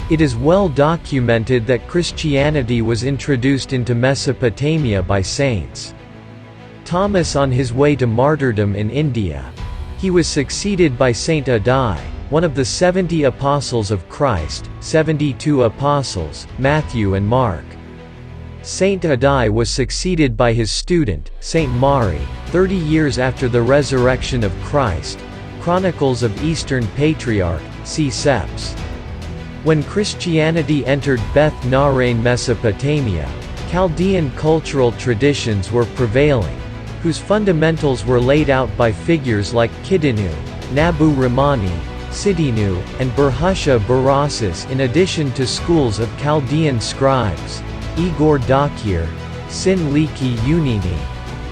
It is well documented that Christianity was introduced into Mesopotamia by saints. Thomas on his way to martyrdom in India. He was succeeded by Saint Addai, one of the 70 apostles of Christ, 72 apostles, Matthew and Mark. Saint Addai was succeeded by his student, Saint Mari, 30 years after the resurrection of Christ. Chronicles of Eastern Patriarch, see Seps. When Christianity entered Beth Nahrain, Mesopotamia, Chaldean cultural traditions were prevailing, whose fundamentals were laid out by figures like Kidinu, Nabu Ramani, Sidinu, and Burhusha Barasis, in addition to schools of Chaldean scribes, Igor Dakir, Sin-Liki Unini,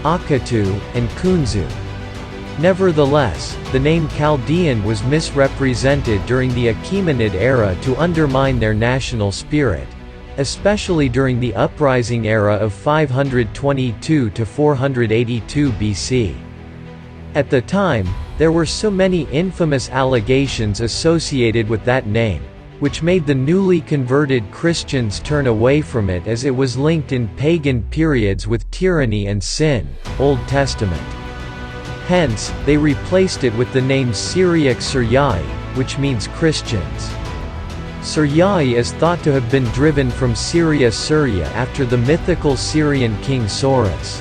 Akatu, and Kunzu. Nevertheless, the name Chaldean was misrepresented during the Achaemenid era to undermine their national spirit, especially during the uprising era of 522 to 482 BC. At the time, there were so many infamous allegations associated with that name, which made the newly converted Christians turn away from it as it was linked in pagan periods with tyranny and sin, Old Testament. Hence, they replaced it with the name Syriac Syriai, which means Christians. Syriai is thought to have been driven from Syria after the mythical Syrian king Sorus.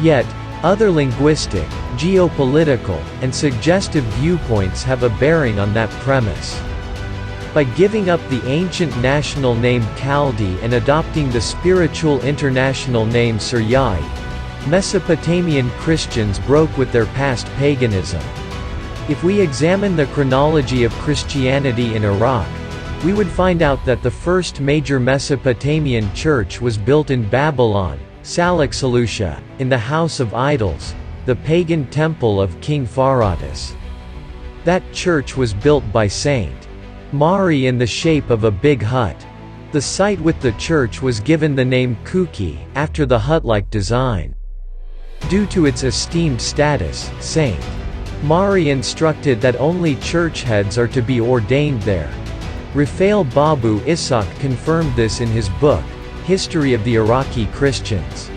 Yet, other linguistic, geopolitical, and suggestive viewpoints have a bearing on that premise. By giving up the ancient national name Chaldee and adopting the spiritual international name Syriai, Mesopotamian Christians broke with their past paganism. If we examine the chronology of Christianity in Iraq, we would find out that the first major Mesopotamian church was built in Babylon, Salaxalusha, in the House of Idols, the pagan temple of King Pharautas. That church was built by Saint Mari in the shape of a big hut. The site with the church was given the name Kuki, after the hut-like design. Due to its esteemed status, Saint Mari instructed that only church heads are to be ordained there. Rafael Babu Ishaq confirmed this in his book, History of the Iraqi Christians.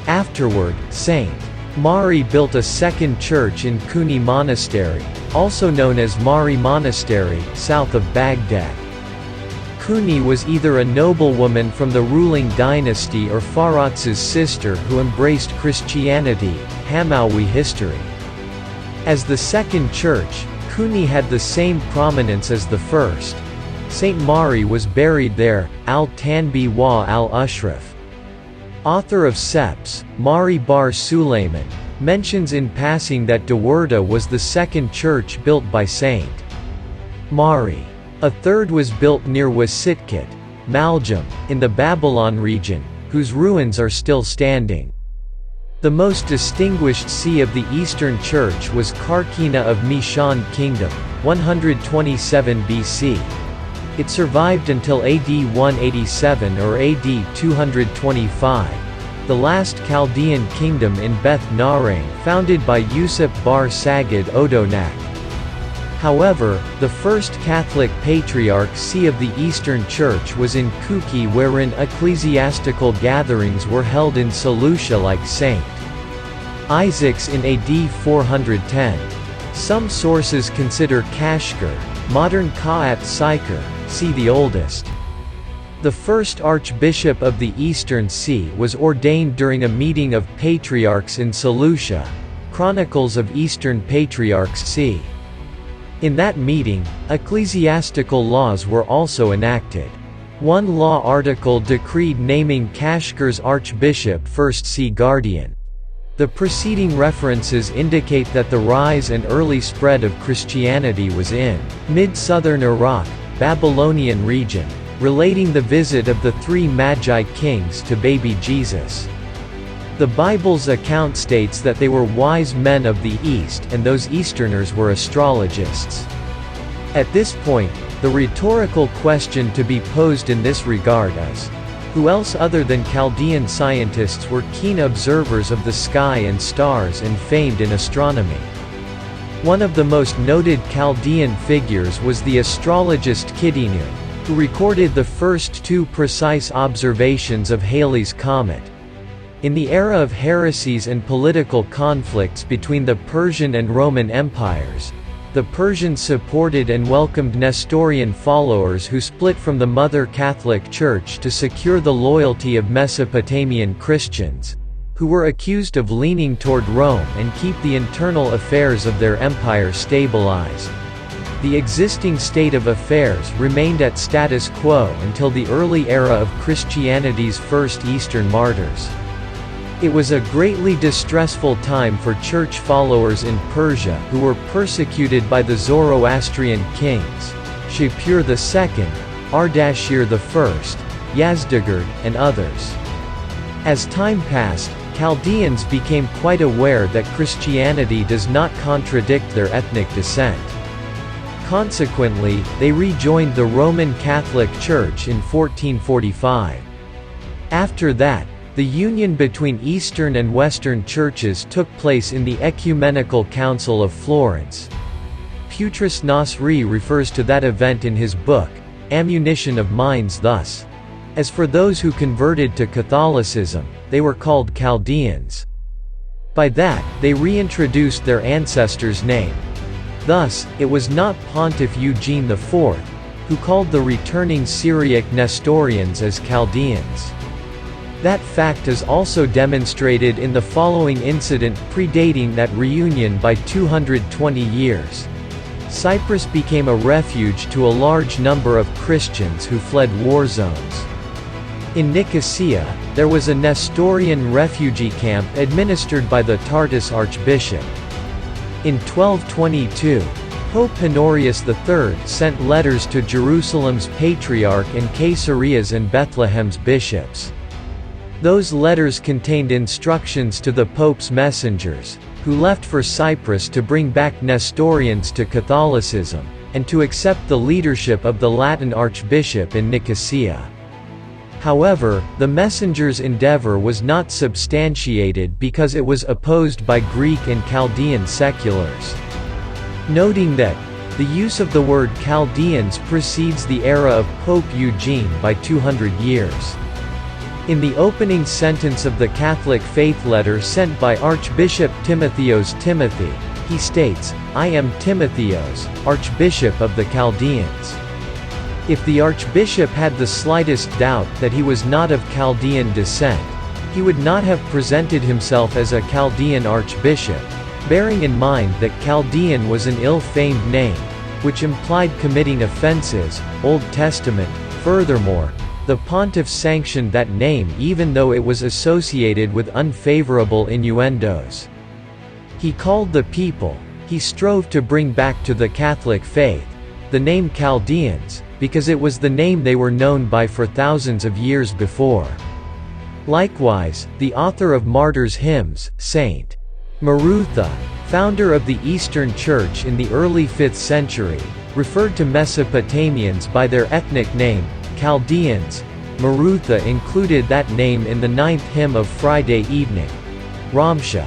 Afterward, Saint Mari built a second church in Kuni Monastery, also known as Mari Monastery, south of Baghdad. Kuni was either a noblewoman from the ruling dynasty or Faratz's sister who embraced Christianity, Hamawi history. As the second church, Kuni had the same prominence as the first. Saint Mari was buried there, al-Tanbi wa al-Ashraf. Author of Seps, Mari Bar Sulayman, mentions in passing that Dawarda was the second church built by Saint Mari. A third was built near Wasitkit, Maljam, in the Babylon region, whose ruins are still standing. The most distinguished see of the Eastern Church was Karkina of Mishan Kingdom, 127 BC. It survived until AD 187 or AD 225, the last Chaldean kingdom in Beth Nahrain, founded by Yusuf bar Sagid Odonak. However, the first Catholic Patriarch see of the Eastern Church was in Kuki, wherein ecclesiastical gatherings were held in Seleucia like St. Isaac's in AD 410. Some sources consider Kashgar, modern Ka'at Sikar, see the oldest. The first Archbishop of the Eastern See was ordained during a meeting of patriarchs in Seleucia, Chronicles of Eastern Patriarchs c. In that meeting, ecclesiastical laws were also enacted. One law article decreed naming Kashgar's archbishop first see guardian. The preceding references indicate that the rise and early spread of Christianity was in mid-southern Iraq, Babylonian region, relating the visit of the three Magi kings to baby Jesus. The Bible's account states that they were wise men of the East and those Easterners were astrologists. At this point, the rhetorical question to be posed in this regard is, who else other than Chaldean scientists were keen observers of the sky and stars and famed in astronomy? One of the most noted Chaldean figures was the astrologist Kidinu, who recorded the first two precise observations of Halley's Comet. In the era of heresies and political conflicts between the Persian and Roman empires, the Persians supported and welcomed Nestorian followers who split from the Mother Catholic Church to secure the loyalty of Mesopotamian Christians, who were accused of leaning toward Rome and keep the internal affairs of their empire stabilized. The existing state of affairs remained at status quo until the early era of Christianity's first Eastern martyrs. It was a greatly distressful time for church followers in Persia who were persecuted by the Zoroastrian kings, Shapur II, Ardashir I, Yazdegerd, and others. As time passed, Chaldeans became quite aware that Christianity does not contradict their ethnic descent. Consequently, they rejoined the Roman Catholic Church in 1445. After that, the union between Eastern and Western churches took place in the Ecumenical Council of Florence. Petrus Nasri refers to that event in his book, Ammunition of Minds thus: "As for those who converted to Catholicism, they were called Chaldeans." By that, they reintroduced their ancestors' name. Thus, it was not Pontiff Eugene IV, who called the returning Syriac Nestorians as Chaldeans. That fact is also demonstrated in the following incident predating that reunion by 220 years. Cyprus became a refuge to a large number of Christians who fled war zones. In Nicosia, there was a Nestorian refugee camp administered by the Tartus archbishop. In 1222, Pope Honorius III sent letters to Jerusalem's patriarch and Caesarea's and Bethlehem's bishops. Those letters contained instructions to the Pope's messengers, who left for Cyprus to bring back Nestorians to Catholicism, and to accept the leadership of the Latin archbishop in Nicosia. However, the messengers' endeavor was not substantiated because it was opposed by Greek and Chaldean seculars. Noting that, the use of the word Chaldeans precedes the era of Pope Eugene by 200 years. In the opening sentence of the Catholic faith letter sent by Archbishop Timotheos Timothy, he states, "I am Timotheos, Archbishop of the Chaldeans." If the archbishop had the slightest doubt that he was not of Chaldean descent, he would not have presented himself as a Chaldean archbishop, bearing in mind that Chaldean was an ill-famed name, which implied committing offenses, Old Testament. Furthermore, the pontiff sanctioned that name even though it was associated with unfavorable innuendos. He called the people, he strove to bring back to the Catholic faith, the name Chaldeans, because it was the name they were known by for thousands of years before. Likewise, the author of Martyrs' Hymns, St. Marutha, founder of the Eastern Church in the early 5th century, referred to Mesopotamians by their ethnic name, Chaldeans. Marutha included that name in the 9th hymn of Friday evening, Ramsha,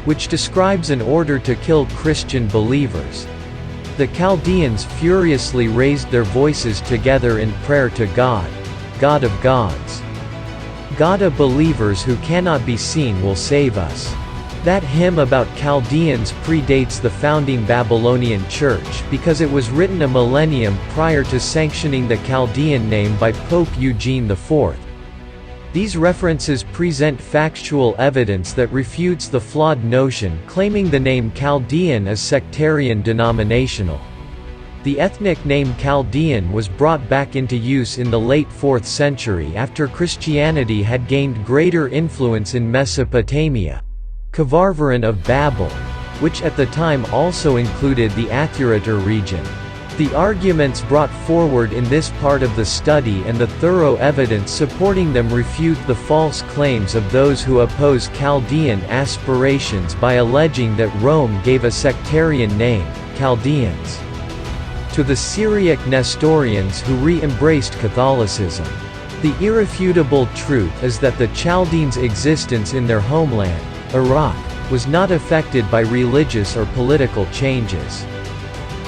which describes an order to kill Christian believers. The Chaldeans furiously raised their voices together in prayer to God, God of gods. God of believers who cannot be seen will save us. That hymn about Chaldeans predates the founding Babylonian Church because it was written a millennium prior to sanctioning the Chaldean name by Pope Eugene IV. These references present factual evidence that refutes the flawed notion claiming the name Chaldean is sectarian denominational. The ethnic name Chaldean was brought back into use in the late 4th century after Christianity had gained greater influence in Mesopotamia, Kvarvaran of Babel, which at the time also included the Athuratar region. The arguments brought forward in this part of the study and the thorough evidence supporting them refute the false claims of those who oppose Chaldean aspirations by alleging that Rome gave a sectarian name, Chaldeans, to the Syriac Nestorians who re-embraced Catholicism. The irrefutable truth is that the Chaldeans' existence in their homeland, Iraq, was not affected by religious or political changes.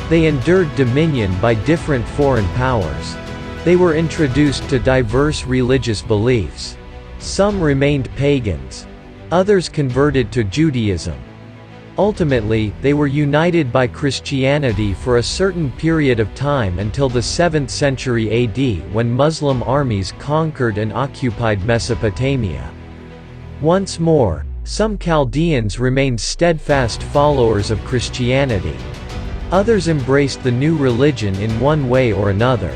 They endured dominion by different foreign powers. They were introduced to diverse religious beliefs. Some remained pagans. Others converted to Judaism. Ultimately, they were united by Christianity for a certain period of time until the 7th century AD, when Muslim armies conquered and occupied Mesopotamia. Once more, some Chaldeans remained steadfast followers of Christianity. Others embraced the new religion in one way or another.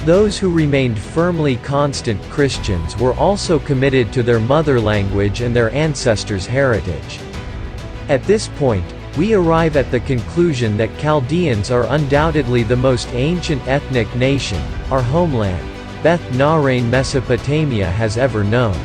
Those who remained firmly constant Christians were also committed to their mother language and their ancestors' heritage. At this point, we arrive at the conclusion that Chaldeans are undoubtedly the most ancient ethnic nation our homeland, Beth Nahrain Mesopotamia, has ever known.